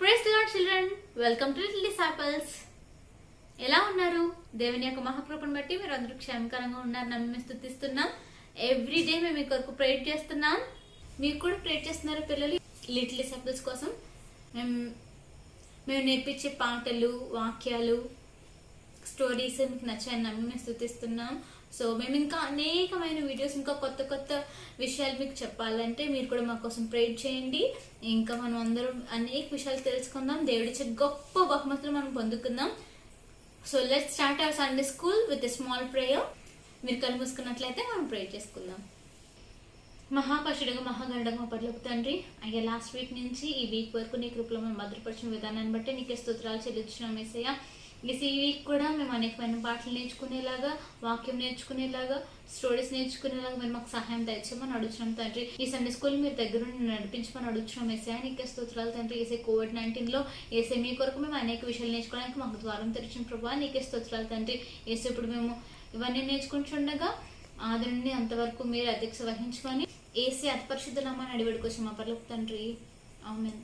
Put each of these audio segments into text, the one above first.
Praise the Lord children, welcome to little disciples. ఎలా ఉన్నారు? దేవుని యొక్క మహాకృపను బట్టి మీరు అందరూ క్షేమకరంగా ఉన్నారు నమ్మి స్తుతిస్తున్నాం. ఎవ్రీడే మేము మీ కొరకు ప్రేయర్ చేస్తున్నాం. మీకు కూడా ప్రేయర్ చేస్తున్నారు పిల్లలు. లిటిల్ డిసైపుల్స్ కోసం మేము నేర్పించే పాటలు, వాక్యాలు, స్టోరీస్ మీకు నచ్చాయని నమ్మి మేము స్తుతిస్తున్నాం. సో మేము ఇంకా అనేకమైన వీడియోస్, ఇంకా కొత్త కొత్త విషయాలు మీకు చెప్పాలంటే మీరు కూడా మా కోసం ప్రేయర్ చేయండి. ఇంకా మనం అందరం అనేక విషయాలు తెలుసుకుందాం. దేవుడిచ్చే గొప్ప బహుమతులు మనం పొందుకుందాం. So let's start our Sunday school with a small prayer. మీరు కళ్ళు మూసుకున్నట్లయితే మనం ప్రేయర్ చేసుకుందాం. మహాపరుషుడుగా మహాగణుడుగా పరలోక తండ్రి, అయ్యా లాస్ట్ వీక్ నుంచి ఈ వీక్ వరకు నీ కృపలో మేము భద్రపరిచిన విధానాన్ని బట్టి నీకే స్తోత్రాలు చెల్లించున్నాం యేసయ్యా. ఈ వీక్ కూడా మేము అనేకమైన పాటలు నేర్చుకునేలాగా, వాక్యం నేర్చుకునేలాగా, స్టోరీస్ నేర్చుకునేలాగా మీరు మాకు సహాయం దయచేయమని అడుగుతున్నాం తండ్రి. ఈ సండే స్కూల్ మీరు దగ్గర నడిపించమని అడుగుతున్నాం యేసయ్యా. నీకే స్తోత్రాలు తండ్రి. ఏసే COVID-19లో ఏసే మీ కొరకు మేము అనేక విషయాలు నేర్చుకోవడానికి మాకు ద్వారం తెరిచిన ప్రభావ నీకే స్తోత్రాలు తండ్రి. ఏసే ఇప్పుడు మేము ఇవన్నీ నేర్చుకుంటుండగా ఆది నుండి అంతవరకు మీరు అధ్యక్ష వహించుకొని ఏసే అతి పరిశుద్ధ నామాన్ని అడివేడుకొచ్చాం మా పర్లోక తండ్రి. ఆమేన్.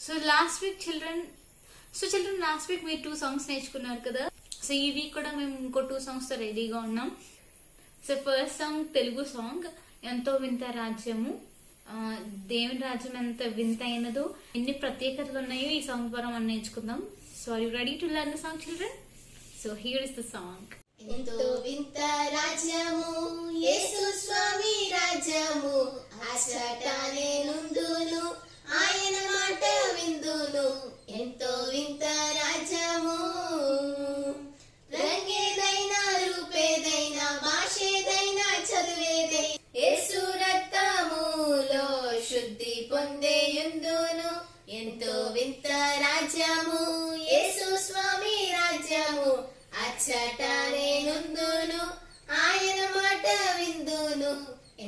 So last week children last week మీరు 2 songs నేర్చుకున్నారు కదా. సో ఈ వీక్ కూడా మేము ఇంకో 2 songs తో రెడీగా ఉన్నాం. So first song Telugu song, ఎంతో వింత రాజ్యము. దేవుని రాజ్యం ఎంత వింత అయినదో, ఎన్ని ప్రత్యేకతలు ఉన్నాయో ఈ సాంగ్ ద్వారా మనం నేర్చుకుందాం. So are you ready to learn the song children? So here is the song. ఎంతో వింత రాజ్యము యేసు స్వామి రాజ్యము, అచ్చటానే నుండును ఆయన మాట విందును. ఎంతో వింత రాజ్యము, రంగేదైనా రూపేదైనా భాషేదైనా చదువేదైనా యేసు రక్తములో శుద్ధి పొందేయుందును. ఎంతో వింత రాజ్యము యేసు స్వామి రాజ్యము, అచ్చటానే నుండును ఆయన మాట విందును.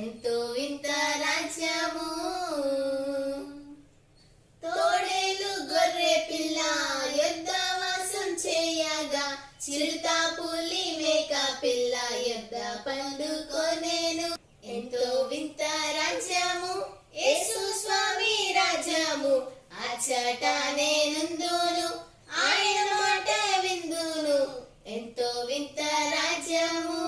ఎంతో వింత రాజ్యము. తోడేలు గొర్రె పిల్ల యొద్ద వాసం చేయగా, చిరుత పులి మేక పిల్ల యొద్ద పండుకొనేను. ఎంతో వింత రాజ్యము యేసు స్వామి రాజ్యము, అచ్చటానే నుండును ఆయన మాట విందును. ఎంతో వింత రాజ్యము.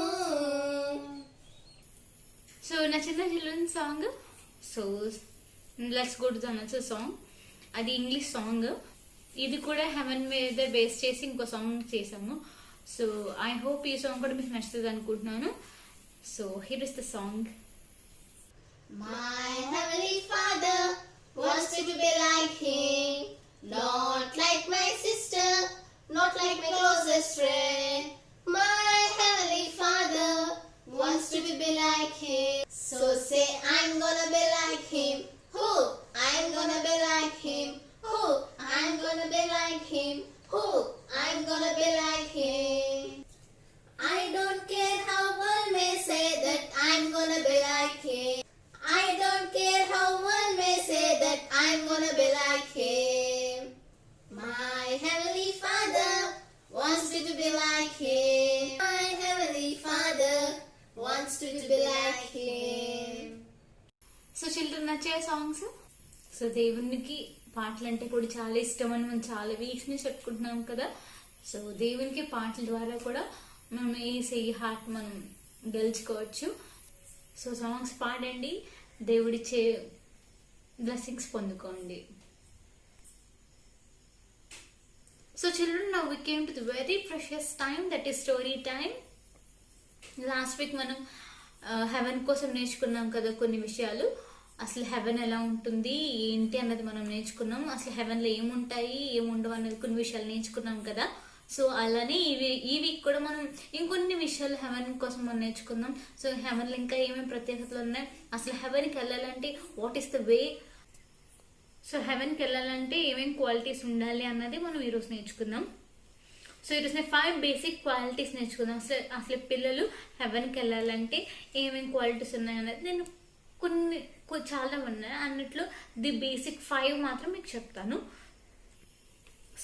సో నచ్చిన children song. So let's go to the next song. అది ఇంగ్లీష్ సాంగ్. ఇది కూడా హెవెన్ మీద బేస్ చేసి ఇంకో సాంగ్ చేసాము. సో ఐ హోప్ ఈ సాంగ్ కూడా మీకు నచ్చుతుంది అనుకుంటున్నాను. So here is the song. My heavenly Father wants me to be like him, not like my sister, not like my closest friend. My heavenly Father wants to be like him. So say I'm gonna be like him. Who? I'm gonna be like him. Who? I'm gonna be like him. Who? I'm gonna be like him. I don't care how one may say that I'm gonna be like him. I don't care how one may say that I'm gonna be like him. My heavenly Father wants me to be like him. My heavenly Father wants me to be like him. So children నచ్చే songs. So దేవునికి పాటలు అంటే కూడా చాలా ఇష్టం అని మనం చాలా వీక్స్ నుంచి చెప్పుకుంటున్నాం కదా. సో దేవునికి పాటల ద్వారా కూడా మనం ఈ హార్ట్ మనం గెలుచుకోవచ్చు. సో సాంగ్స్ పాడండి, దేవుడిచ్చే బ్లెస్సింగ్స్ పొందుకోండి. So children, now we came to the very precious time, that is story time. Last week మనం హెవెన్ కోసం నేర్చుకున్నాం కదా కొన్ని విషయాలు. అసలు హెవెన్ ఎలా ఉంటుంది ఏంటి అన్నది మనం నేర్చుకున్నాం. అసలు హెవెన్లో ఏముంటాయి ఏముండవు అన్నది కొన్ని విషయాలు నేర్చుకున్నాం కదా. సో అలానే ఈ వీక్ కూడా మనం ఇంకొన్ని విషయాలు హెవెన్ కోసం మనం నేర్చుకుందాం. సో హెవెన్లో ఇంకా ఏమేమి ప్రత్యేకతలు ఉన్నాయి, అసలు హెవెన్కి వెళ్ళాలంటే what is the way, so హెవెన్కి వెళ్ళాలంటే ఏమేమి క్వాలిటీస్ ఉండాలి అన్నది మనం ఈరోజు నేర్చుకుందాం. సో ఈరోజు నేను 5 బేసిక్ క్వాలిటీస్ నేర్చుకుందాం. అసలు పిల్లలు హెవెన్కి వెళ్ళాలంటే ఏమేమి క్వాలిటీస్ ఉన్నాయన్నది నేను చాలా ఉన్నాయి అన్నట్లు ది బేసిక్ 5 మాత్రం మీకు చెప్తాను.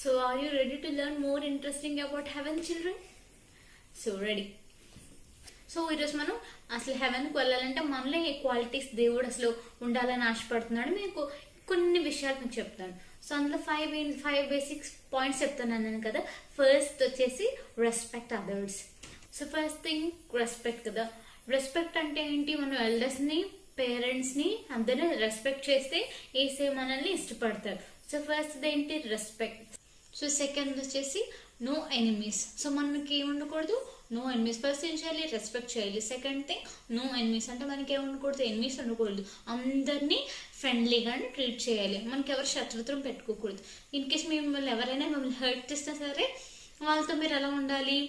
So are you ready to learn more interesting about heaven children? So ready. So ఈరోజు మనం అసలు హెవెన్కి వెళ్ళాలంటే మనలో ఏ క్వాలిటీస్ దేవుడు అసలు ఉండాలని ఆశపడుతున్నాడు మీకు కొన్ని విషయాలు మీకు చెప్తాను. సో అందులో 5 బేసిక్ పాయింట్స్ చెప్తాను కదా. ఫస్ట్ వచ్చేసి respect others. So first thing respect కదా. రెస్పెక్ట్ అంటే ఏంటి? మనం ఎల్డర్స్ని, పేరెంట్స్ని అందరినీ రెస్పెక్ట్ చేస్తే ఏసే మనల్ని ఇష్టపడతారు. సో ఫస్ట్ ఏంటి? రెస్పెక్ట్. సో సెకండ్ వచ్చేసి నో ఎనిమీస్. సో మనకి ఏమి ఉండకూడదు? No enemies. ఫస్ట్ ఏం చేయాలి? రెస్పెక్ట్ చేయాలి. సెకండ్ థింగ్ నో ఎనిమీస్ అంటే మనకి ఏమి ఉండకూడదు? ఎనిమీస్ ఉండకూడదు. అందరినీ ఫ్రెండ్లీగానే ట్రీట్ చేయాలి. మనకి ఎవరు శత్రుత్వం పెట్టుకోకూడదు. ఇన్ కేస్ మిమ్మల్ని ఎవరైనా మిమ్మల్ని హర్ట్ చేసినా సరే వాళ్ళతో మీరు ఎలా ఉండాలి?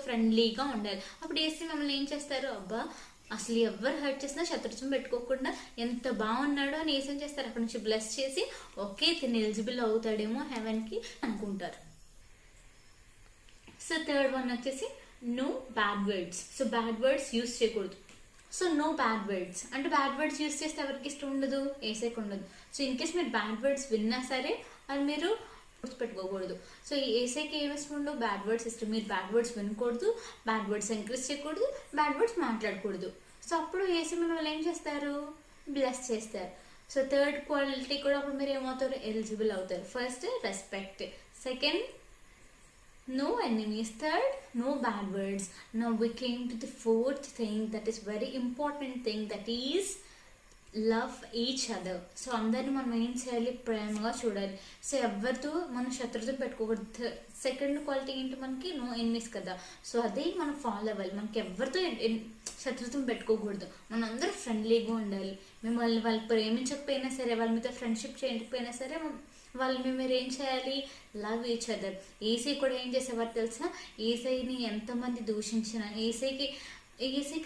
ఫ్రెండ్లీగా ఉండాలి. అప్పుడు వేసి మిమ్మల్ని ఏం చేస్తారు? అబ్బా అసలు ఎవరు హర్ట్ చేసినా శత్రుత్వం పెట్టుకోకుండా ఎంత బాగున్నాడో అని ఏం చేస్తారు? అక్కడి నుంచి బ్లెస్ చేసి ఓకే తిని ఎలిజిబుల్ అవుతాడేమో హెవెన్కి అనుకుంటారు. సో థర్డ్ వన్ వచ్చేసి no bad words. So bad words use చేయకూడదు. సో నో బ్యాడ్ వర్డ్స్ అంటే బ్యాడ్ వర్డ్స్ యూజ్ చేస్తే ఎవరికి ఇష్టం ఉండదు? ఏసేకి ఉండదు. సో ఇన్ కేస్ మీరు బ్యాడ్ వర్డ్స్ విన్నా సరే అది మీరు పెట్టుకోకూడదు. సో ఈ ఏసేకి ఏమి ఇష్టం ఉండవు? బ్యాడ్ వర్డ్స్ ఇష్టం. మీరు బ్యాడ్ వర్డ్స్ వినకూడదు, బ్యాడ్ వర్డ్స్ ఎంకరేజ్ చేయకూడదు, బ్యాడ్ వర్డ్స్ మాట్లాడకూడదు. సో అప్పుడు ఏసీ మిమ్మల్ని ఏం చేస్తారు? బ్లెస్ చేస్తారు. సో థర్డ్ క్వాలిటీ కూడా అప్పుడు మీరు ఏమవుతారు? ఎలిజిబుల్ అవుతారు. First respect, second no enemies, third no bad words. Now we came to the fourth thing that is very important thing, that is love each other. So అందరిని మనం ఏం చేయాలి? ప్రేమగా చూడాలి. సో ఎవరితో మనం శత్రుత్వం పెట్టుకోకూడదు. సెకండ్ క్వాలిటీ ఏంటి? మనకి నో ఎనిమీస్ కదా. సో అదే మనం ఫాలో అవ్వాలి. మనకి ఎవరితో శత్రుత్వం పెట్టుకోకూడదు. మనం అందరూ ఫ్రెండ్లీగా ఉండాలి. మిమ్మల్ని వాళ్ళు ప్రేమించకపోయినా సరే, వాళ్ళ మీద ఫ్రెండ్షిప్ చేయకపోయినా సరే వాళ్ళు మీరు ఏం చేయాలి? Love each other. ఏసై కూడా ఏం చేసేవారు తెలుసా? ఏసైని ఎంతమంది దూషించినా ఏసైకి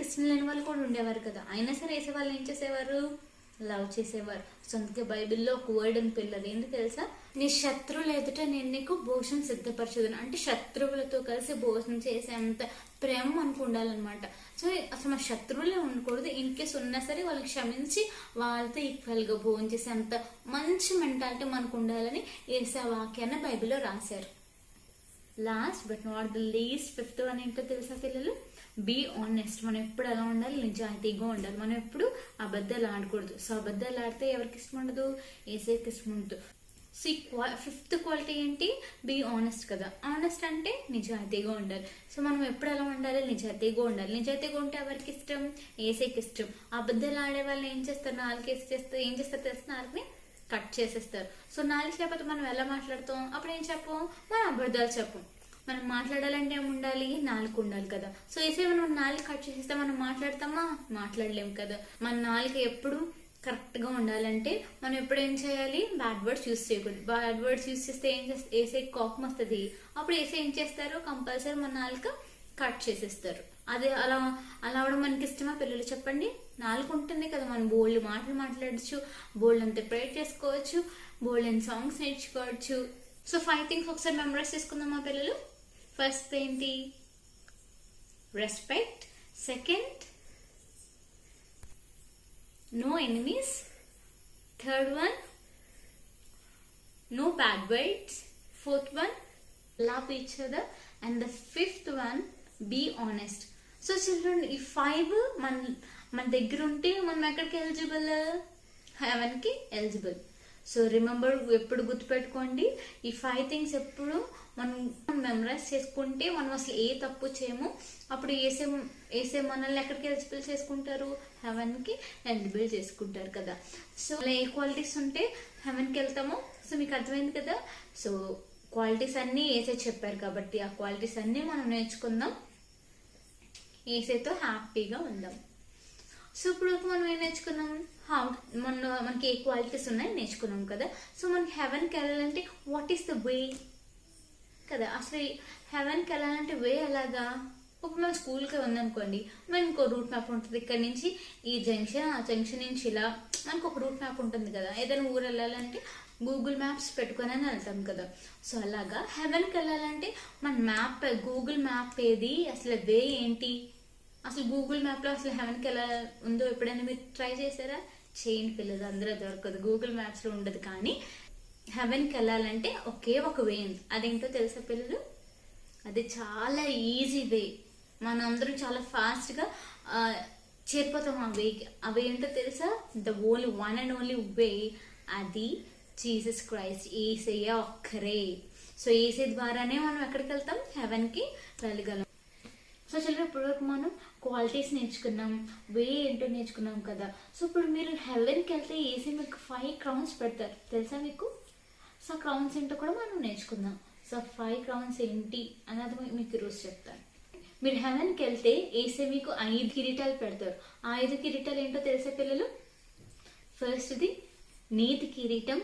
ఇష్టం లేని వాళ్ళు కూడా ఉండేవారు కదా. అయినా సరే ఏసే వాళ్ళు ఏం చేసేవారు? లవ్ చేసేవారు. సో అందుకే బైబిల్లో ఒక వర్డ్ అని పిల్లలు ఏంటి తెలుసా? నీ శత్రువులు ఎదుట నేను నీకు భోజనం సిద్ధపరచదును. అంటే శత్రువులతో కలిసి భోజనం చేసే అంత ప్రేమ మనకు ఉండాలన్నమాట. సో అసలు మన శత్రువులే ఉండకూడదు. ఇన్ కేస్ ఉన్నా సరే వాళ్ళకి క్షమించి వాళ్ళతో ఈక్వల్గా భోజనం చేసే అంత మంచి మెంటాలిటీ మనకు ఉండాలని ఏసే వాక్యాన్ని బైబిల్లో రాశారు. Last but not the least fifth one ఏంటో తెలుసా పిల్లలు? Be honest. మనం ఎప్పుడు ఎలా ఉండాలి? నిజాయితీగా ఉండాలి. మనం ఎప్పుడు అబద్ధాలు ఆడకూడదు. సో అబద్ధాలు ఆడితే ఎవరికి ఇష్టం ఉండదు? ఏసైకి ఇష్టం ఉండదు. సో ఈ ఫిఫ్త్ క్వాలిటీ ఏంటి? బీ ఆనెస్ట్ కదా. ఆనెస్ట్ అంటే నిజాయితీగా ఉండాలి. సో మనం ఎప్పుడు ఎలా ఉండాలి? నిజాయితీగా ఉండాలి. నిజాయితీగా ఉంటే ఎవరికి ఇష్టం? ఏసైకి ఇష్టం. అబద్ధాలు ఆడే వాళ్ళు ఏం చేస్తారు? నాలుగేసి చేస్తారు. ఏం చేస్తారు తెలుసు? నాలుగుని కట్ చేసేస్తారు. సో నాలుగు లేకపోతే మనం ఎలా మాట్లాడతాం? అప్పుడు ఏం చెప్పం? మనం అబద్ధాలు చెప్పం. మనం మాట్లాడాలంటే ఏమి ఉండాలి? నాలుగు ఉండాలి కదా. సో ఏసే మనం నాలుగు కట్ చేసేస్తే మనం మాట్లాడతామా? మాట్లాడలేము కదా. మన నాలుగు ఎప్పుడు కరెక్ట్గా ఉండాలంటే మనం ఎప్పుడు ఏం చేయాలి? బ్యాడ్ వర్డ్స్ యూస్ చేయకూడదు. బ్యాడ్ వర్డ్స్ యూస్ చేస్తే ఏం చేస్తే ఏసే కోపం వస్తుంది. అప్పుడు ఏసే ఏం చేస్తారు? కంపల్సరీ మన నాలుగు కట్ చేసేస్తారు. అదే అలా అవడం మనకి ఇష్టమా పిల్లలు? చెప్పండి. నాలుగు ఉంటుంది కదా, మనం బోల్డ్ మాటలు మాట్లాడచ్చు, బోల్డ్ అంతా ప్రేర్ చేసుకోవచ్చు, బోల్డ్ అండ్ సాంగ్స్ నేర్చుకోవచ్చు. సో 5 థింగ్స్ ఒకసారి మెమరైజ్ చేసుకుందాం మా పిల్లలు. ఫస్ట్ ఏంటి? Respect. Second no enemies. Third one no bad words. Fourth one love each other. And the fifth one be honest. So children ఈ 5 మన దగ్గర ఉంటే మనం ఎక్కడికి ఎలిజిబుల్? హెవెన్కి ఎలిజిబుల్. సో రిమెంబర్, ఎప్పుడు గుర్తుపెట్టుకోండి, ఈ 5 థింగ్స్ ఎప్పుడు మనం మెమరైజ్ చేసుకుంటే మనం అసలు ఏ తప్పు చేయము. అప్పుడు ఏసే మనల్ని ఎక్కడికి ఎలిజిబుల్ చేసుకుంటారు? హెవెన్కి ఎలిజిబుల్ చేసుకుంటారు కదా. సో ఏ క్వాలిటీస్ ఉంటే హెవెన్కి వెళ్తామో. సో మీకు అర్థమైంది కదా. సో క్వాలిటీస్ అన్నీ ఏసే చెప్పారు కాబట్టి ఆ క్వాలిటీస్ అన్నీ మనం నేర్చుకుందాం. ఏసేతో హ్యాపీగా ఉందాం. సో ఇప్పుడు మనం ఏం నేర్చుకున్నాం? మనకి ఏ క్వాలిటీస్ ఉన్నాయి నేర్చుకున్నాం కదా. సో మనకి హెవెన్కి వెళ్ళాలంటే వాట్ ఈస్ ద వే కదా. అసలు హెవెన్కి వెళ్ళాలంటే వే ఎలాగా? ఇప్పుడు మన స్కూల్కి ఉందనుకోండి, మనకి ఇంకో రూట్ మ్యాప్ ఉంటుంది. ఇక్కడ నుంచి ఈ జంక్షన్, ఆ జంక్షన్ నుంచి ఇలా మనకు ఒక రూట్ మ్యాప్ ఉంటుంది కదా. ఏదైనా ఊరు వెళ్ళాలంటే గూగుల్ మ్యాప్స్ పెట్టుకొని వెళ్తాం కదా. సో అలాగా హెవెన్కి వెళ్ళాలంటే మన మ్యాప్, గూగుల్ మ్యాప్ ఏది, అసలు వే ఏంటి, అసలు గూగుల్ మ్యాప్లో అసలు హెవెన్కి ఎలా ఉందో ఎప్పుడైనా మీరు ట్రై చేశారా? చేయండి పిల్లలు. అందరూ దొరకదు, గూగుల్ మ్యాప్స్లో ఉండదు. కానీ హెవెన్కి వెళ్ళాలంటే ఒకే ఒక వే ఉంది. అదేంటో తెలుసా పిల్లలు? అది చాలా ఈజీ వే. మనందరం చాలా ఫాస్ట్గా చేరిపోతాం ఆ వేకి. అవి ఏంటో తెలుసా? The only one and only way. అది జీసస్ క్రైస్ట్, యేసయ్య ఒక్కరే. సో యేసే ద్వారానే మనం ఎక్కడికి వెళ్తాం, హెవెన్కి వెళ్ళగలం. సో చిల్డ్రన్, ఇప్పటివరకు మనం క్వాలిటీస్ నేర్చుకున్నాం, వే ఏంటో నేర్చుకున్నాం కదా. సో ఇప్పుడు మీరు హెవెన్కి వెళ్తే యేసే మీకు 5 crowns పెడతారు, తెలుసా మీకు? సో క్రౌన్స్ ఏంటో కూడా మనం నేర్చుకుందాం. సో 5 crowns ఏంటి అన్నది మీకు ఈరోజు చెప్తాను. మీరు హెవెన్కి వెళ్తే యేసే మీకు 5 కిరీటాలు పెడతారు. ఆ 5 కిరీటాలు ఏంటో తెలుసా పిల్లలు? ఫస్ట్ది నీతి కిరీటం,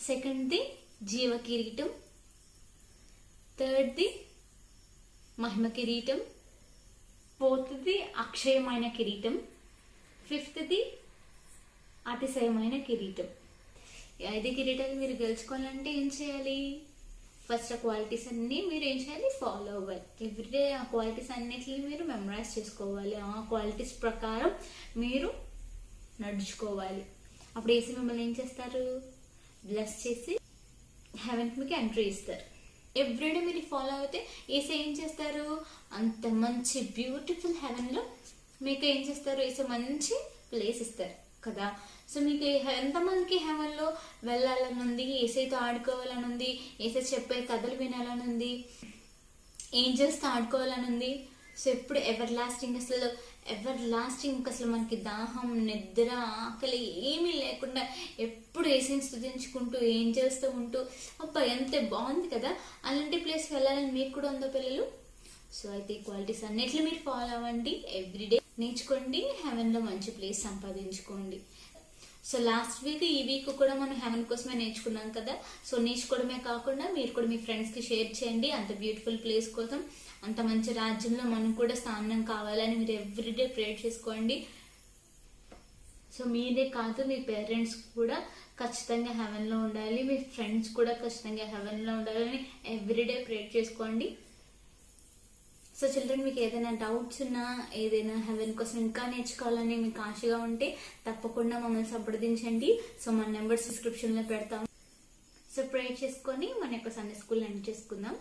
సెకండ్ది జీవ కిరీటం, థర్డ్ది మహిమ కిరీటం, ఫోర్త్ది అక్షయమైన కిరీటం, ఫిఫ్త్ది అతిశయమైన కిరీటం. ఈ 5 కిరీటాలు మీరు గెలుచుకోవాలంటే ఏం చేయాలి? ఫస్ట్ ఆ క్వాలిటీస్ అన్నీ మీరు ఏం చేయాలి? ఫాలో అవ్వాలి. ఎవ్రీడే ఆ క్వాలిటీస్ అన్నిటిని మీరు మెమరైజ్ చేసుకోవాలి. ఆ క్వాలిటీస్ ప్రకారం మీరు నడుచుకోవాలి. అప్పుడు యేసు మిమ్మల్ని ఏం చేస్తారు? బ్లెస్ చేసి హెవెన్కి మీకు ఎంట్రీ ఇస్తారు. ఎవ్రీడే మీరు ఫాలో అయితే యేసు ఏం చేస్తారు? అంత మంచి బ్యూటిఫుల్ హెవెన్లో మీకు ఏం చేస్తారు? యేసు మంచి ప్లేస్ ఇస్తారు కదా. సో మీకు ఎంతమందికి హెవెన్లో వెళ్ళాలని ఉంది, యేసైతో ఆడుకోవాలని ఉంది, యేసై చెప్పే కథలు వినాలని ఉంది, ఏంజల్స్తో ఆడుకోవాలని ఉంది. సో ఎప్పుడు ఎవర్ లాస్టింగ్, అసలు మనకి దాహం, నిద్ర, ఆకలి ఏమీ లేకుండా ఎప్పుడు యేసైని స్తుతించుకుంటూ ఏంజల్స్తో ఉంటూ, అబ్బా ఎంత బాగుంది కదా. అలాంటి ప్లేస్కి వెళ్ళాలని మీకు కూడా ఉందో పిల్లలు? సో అయితే ఈ క్వాలిటీస్ అన్నిట్లో మీరు ఫాలో అవ్వండి, ఎవ్రీడే నేర్చుకోండి, హెవెన్లో మంచి ప్లేస్ సంపాదించుకోండి. సో లాస్ట్ వీక్, ఈ వీక్ కూడా మనం హెవెన్ కోసమే నేర్చుకున్నాం కదా. సో నేర్చుకోవడమే కాకుండా మీరు కూడా మీ ఫ్రెండ్స్కి షేర్ చేయండి. అంత బ్యూటిఫుల్ ప్లేస్ కోసం, అంత మంచి రాజ్యంలో మనం కూడా స్థానం కావాలని మీరు ఎవ్రీడే ప్రేయర్ చేసుకోండి. సో మీరే కాదు, మీ పేరెంట్స్ కూడా ఖచ్చితంగా హెవెన్లో ఉండాలి, మీ ఫ్రెండ్స్ కూడా ఖచ్చితంగా హెవెన్లో ఉండాలని ఎవ్రీడే ప్రేయర్ చేసుకోండి. సో చిల్డ్రన్, మీకు ఏదైనా డౌట్స్ ఉన్నా, ఏదైనా హెవెన్ కోసం ఇంకా నేర్చుకోవాలని మీకు ఆశగా ఉంటే తప్పకుండా మమ్మల్ని సంప్రదించండి. సో మన నెంబర్స్ డిస్క్రిప్షన్లో పెడతాం. సో ప్రేయర్ చేసుకొని మన యొక్క సండే స్కూల్ ఎండ్ చేసుకుందాం.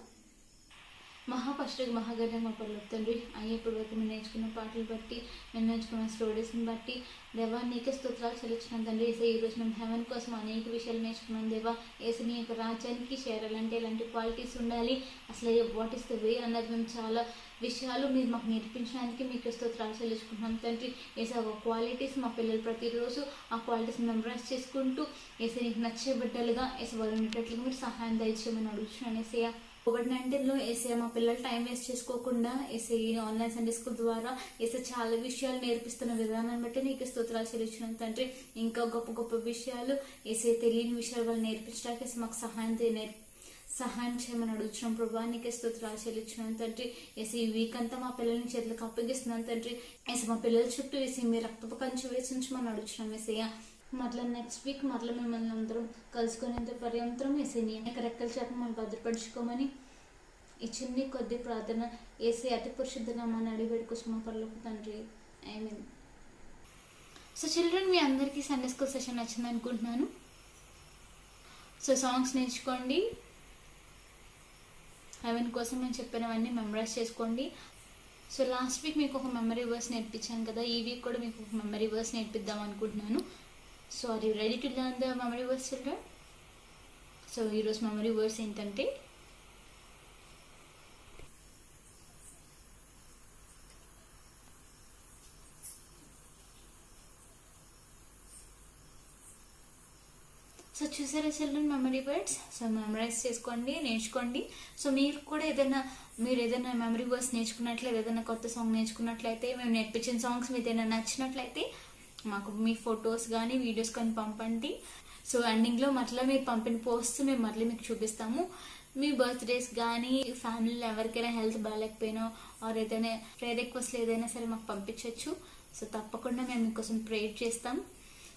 మహాపష్టుకు మహాగణ మా పర్లోక తండ్రి, అయ్యేప్పటి వరకు మేము నేర్చుకున్న పాటలు బట్టి, మేము నేర్చుకున్న స్టోరీస్ని బట్టి దేవా నీకే స్తోత్రాలు చెల్లించినాం తండ్రి. ఏసే ఈరోజు మేము హెవెన్ కోసం అనేక విషయాలు నేర్చుకున్నాం దేవా. ఏసే నీ యొక్క రాజ్యానికి చేరాలంటే ఎలాంటి క్వాలిటీస్ ఉండాలి, అసలు వాట్ ఈస్ ద వే అన్నది మేము చాలా విషయాలు మీరు మాకు నేర్పించడానికి మీకు స్తోత్రాలు చెల్లించుకుంటున్నాం తండ్రి. ఏసే ఆ క్వాలిటీస్ మా పిల్లలు ప్రతిరోజు ఆ క్వాలిటీస్ని మెమరైజ్ చేసుకుంటూ ఏసే నీకు నచ్చే బిడ్డలుగా ఏసే వాళ్ళు ఉండేటట్లుగా మీరు సహాయం దయచేయమని అడుగుతున్నాను. ఏసయ్య కోవిడ్-19లో ఏసే మా పిల్లలు టైం వేస్ట్ చేసుకోకుండా ఏసే ఆన్లైన్ సండే స్కూల్ ద్వారా ఏసే చాలా విషయాలు నేర్పిస్తున్న విధానాన్ని బట్టి నీకు స్తోత్రాలు చెల్లించున్నాను తండ్రి. ఇంకా గొప్ప గొప్ప విషయాలు ఏసే తెలియని విషయాలు వాళ్ళు నేర్పించడానికి ఏసే మాకు సహాయం చేయమని అడుగుతున్నాం ప్రభా. నీకే స్తోత్రాలు చెల్లించున్నాను తండ్రి. ఏసీ ఈ వీక్ అంతా మా పిల్లల్ని చేతులకు అప్పగిస్తున్నాను తండ్రి. ఏసీ మా పిల్లల చుట్టూ వేసి మీ రక్తపు కంచె వేసి ఉంచమని అడుగుతున్నాం ఏసయ్య. మరలా నెక్స్ట్ వీక్ మరలా మిమ్మల్ని అందరం కలుసుకునేంత పర్యంతరం ఏసీని అనేక రెక్కల చేత మనం భద్రపరుచుకోమని ఈ చిన్ని కొద్ది ప్రార్థన ఏసీ అతి పరిశుద్ధ నామాన్ని అడిగి పెట్టుకొచ్చిన పర్లోకి తండ్రి, ఆమేన్. సో చిల్డ్రన్, మీ అందరికీ సండే స్కూల్ సెషన్ నచ్చింది అనుకుంటున్నాను. సో సాంగ్స్ నేర్చుకోండి, హెవెన్ కోసం నేను చెప్పినవన్నీ మెమరైజ్ చేసుకోండి. సో లాస్ట్ వీక్ మీకు ఒక మెమరీ వర్స్ నేర్పించాను కదా, ఈ వీక్ కూడా మీకు ఒక మెమరీ వర్స్ నేర్పిద్దాం అనుకుంటున్నాను. So are you ready to learn the memory verse children? So ఈరోజు మెమరీ వర్స్ ఏంటంటే, సో చూసారా children memory words? So memorise చేసుకోండి, నేర్చుకోండి. సో మీరు కూడా ఏదైనా మెమరీ వర్డ్స్ నేర్చుకున్నట్లయితే, ఏదైనా కొత్త సాంగ్ నేర్చుకున్నట్లయితే, మేము నేర్పించిన సాంగ్స్ మీకు ఏదైనా నచ్చినట్లయితే మాకు మీ ఫొటోస్ కానీ వీడియోస్ కానీ పంపండి. సో ఎండింగ్లో మరలా మీరు పంపిన పోస్ట్ మేము మరలా మీకు చూపిస్తాము. మీ బర్త్డేస్ కానీ, ఫ్యామిలీలో ఎవరికైనా హెల్త్ బాగాలేకపోయినా ఆర్ ఏదైనా ప్రేయర్ రిక్వెస్ట్లు ఏదైనా సరే మాకు పంపించవచ్చు. సో తప్పకుండా మేము మీకోసం ప్రేయర్ చేస్తాం.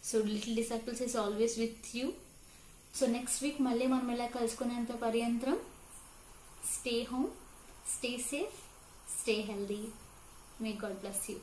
So little disciples is always with you. So next week మళ్ళీ మనం ఇలా కలుసుకునేంత పర్యంతరం stay home, stay safe, stay healthy. May God bless you.